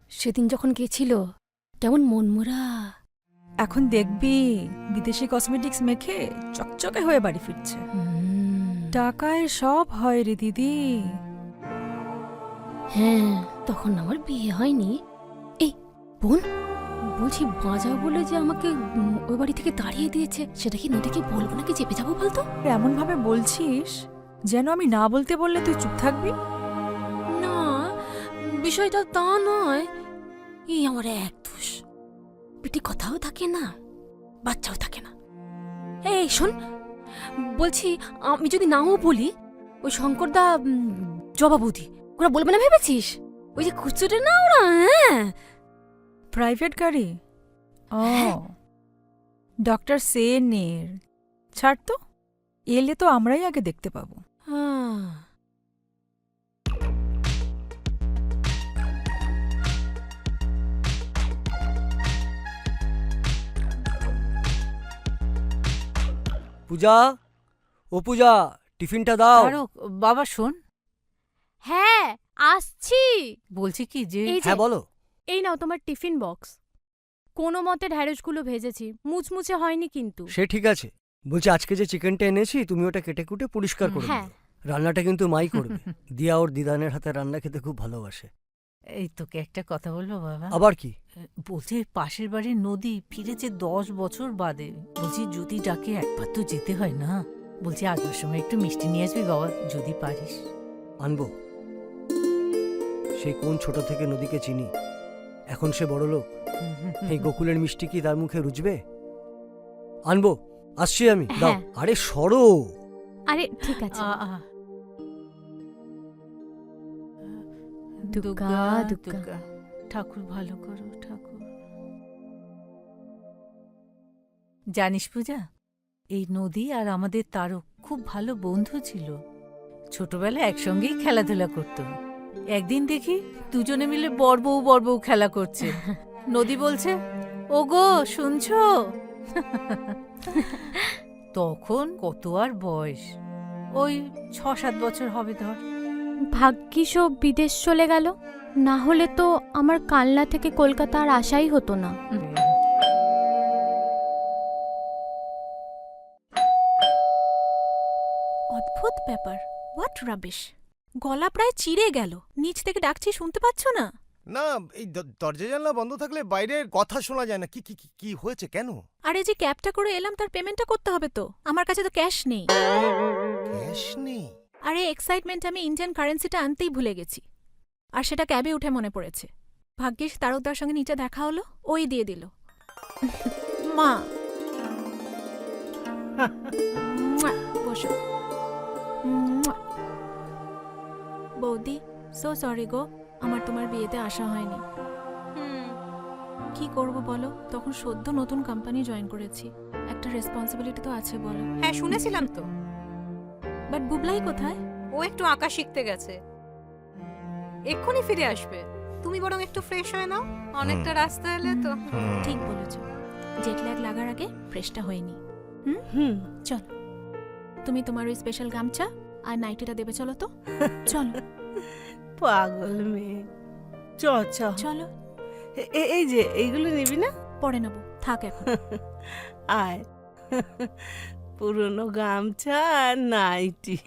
সেদিন যখন গেছিল কেমন মনমরা। এখন দেখবি বিদেশি কসমেটিক্স মেখে চকচকে হয়ে বাড়ি ফিরছে। টাকায় সব হয় রে দিদি। হ্যাঁ, তখন আমার বিয়ে হয়নি। এই বোন, বলছি বাঁচাও বলে যে আমাকে ওই বাড়ি থেকে তাড়িয়ে দিয়েছে, সেটা কি নদীকে বলবো নাকি চেপে যাবো বলতো? এমন ভাবে বলছিস যেন আমি না বলতে বললে তুই চুপ থাকবি। না, বিষয়টা তা নয়। এই আমার এক দোষ, পেটে কথাও থাকে না, বাচ্চাও থাকে না। এই শোন, বলছি আমি যদি নাও বলি, ওই শঙ্করদা, জবা বৌদি, ওরা বলবে না ভেবেছিস? ওই যে খুচুটে না ওরা। হ্যাঁ, প্রাইভেট গাড়ি। ও, ডক্টর সেনের। ছাড় তো, এলে তো আমরাই আগে দেখতে পাবো। হ্যাঁ। পূজা, ও পূজা, টিফিনটা দাও। তারক, বাবা শোন, হ্যাঁ আসছি। বলছি কি যে এই যে, হ্যাঁ বলো। এই নাও তোমার টিফিন বক্স। কোনো মতে ঢ্যাঁড়সগুলো ভেজেছি, মুচমুচে হয়নি কিন্তু। সে ঠিক আছে। বলছি আজকে যে চিকেনটা এনেছি তুমি ওটা কেটে কুটে পরিষ্কার করে হ্যাঁ। দিও। রান্নাটা কিন্তু মাই করবে। দিয়া ওর দিদানের হাতে রান্না খেতে খুব ভালোবাসে। এই তোকে একটা কথা বলবো বাবা। আবার কি? বলছি পাশের বাড়ির নদী ফিরেছে 10 বছর বাদে। বলছি যদি ডাকে একবার তো যেতে হয় না। বলছি আসবার সময় একটু মিষ্টি নিয়ে আসবি বাবা, যদি পারিস। আনবো। সেই কোন ছোট থেকে নদীকে চিনি, এখন সে বড় লোক। এই গোকুলের মিষ্টি কি তার মুখে রুজবে? আনবো, আসছি আমি। দাও। হ্যাঁ। আরে সরো। আরে ঠিক আছে। দুর্গা, দুর্গা। ঠাকুর ভালো করো ঠাকুর। জানিস পূজা, এই নদী আর আমাদের তারক খুব ভালো বন্ধু ছিল। ছোটবেলায় একসঙ্গেই খেলাধুলা করত। একদিন দেখি দুজনে মিলে বড়বউ খেলা করছে। নদী বলছে, ওগো শুনছো? তখন কত আর বয়স, ওই 6-7 বছর হবে ধর। ভাগ্যিস ও বিদেশ চলে গেল, না হলে তো আমার কালনা থেকে কলকাতা আর আসাই হতো না। অদ্ভুত ব্যাপার, হোয়াট রাবিশ। গলা প্রায় চিড়ে গেল, নিচ থেকে ডাকছি শুনতে পাচ্ছ না? না, এই দরজা জানলা বন্ধ থাকলে বাইরের কথা শোনা যায় না। কি কি কি- কি হয়েছে, কেন? আরে যে ক্যাবটা করে এলাম তার পেমেন্টটা করতে হবে তো, আমার কাছে তো ক্যাশ নেই। ক্যাশ নেই? আরে এক্সাইটমেন্ট আমি ইন্ডিয়ান কারেন্সিটা আনতেই ভুলে গেছি, আর সেটা ক্যাবে উঠে মনে পড়েছে। ভাগ্যিস তারকদার সঙ্গে নিচে দেখা হলো, ওই দিয়ে দিল। মা মুয়া, বসো। মুয়া। বৌদি, সো সরি গো, আমার তোমার বিয়েতে আসা হয়নি। কি করব বলো, তখন সদ্য নতুন কোম্পানি জয়েন করেছি, একটা রেসপন্সিবিলিটি তো আছে বলো। হ্যাঁ শুনেছিলাম তো, বাট বুবলাই কোথায়? ও একটু আঁকা শিখতে গেছে, এক্ষুনি ফিরে আসবে। তুমি বরং একটু ফ্রেশ হয়ে নাও, অনেকটা রাস্তা এলে তো। ঠিক বলেছ, জেট ল্যাগ লাগার আগে ফ্রেশটা হয়নি। চল, তুমি তোমার ওই স্পেশাল গামছা আর নাইটিটা দেবে, চলো তো। চলো পাগল মেয়ে, চ চ। চলো, এই যে এইগুলো নিবি না? পরে নেবো, থাক এখন। আয়, পুরনো গামছা আর নাইটি।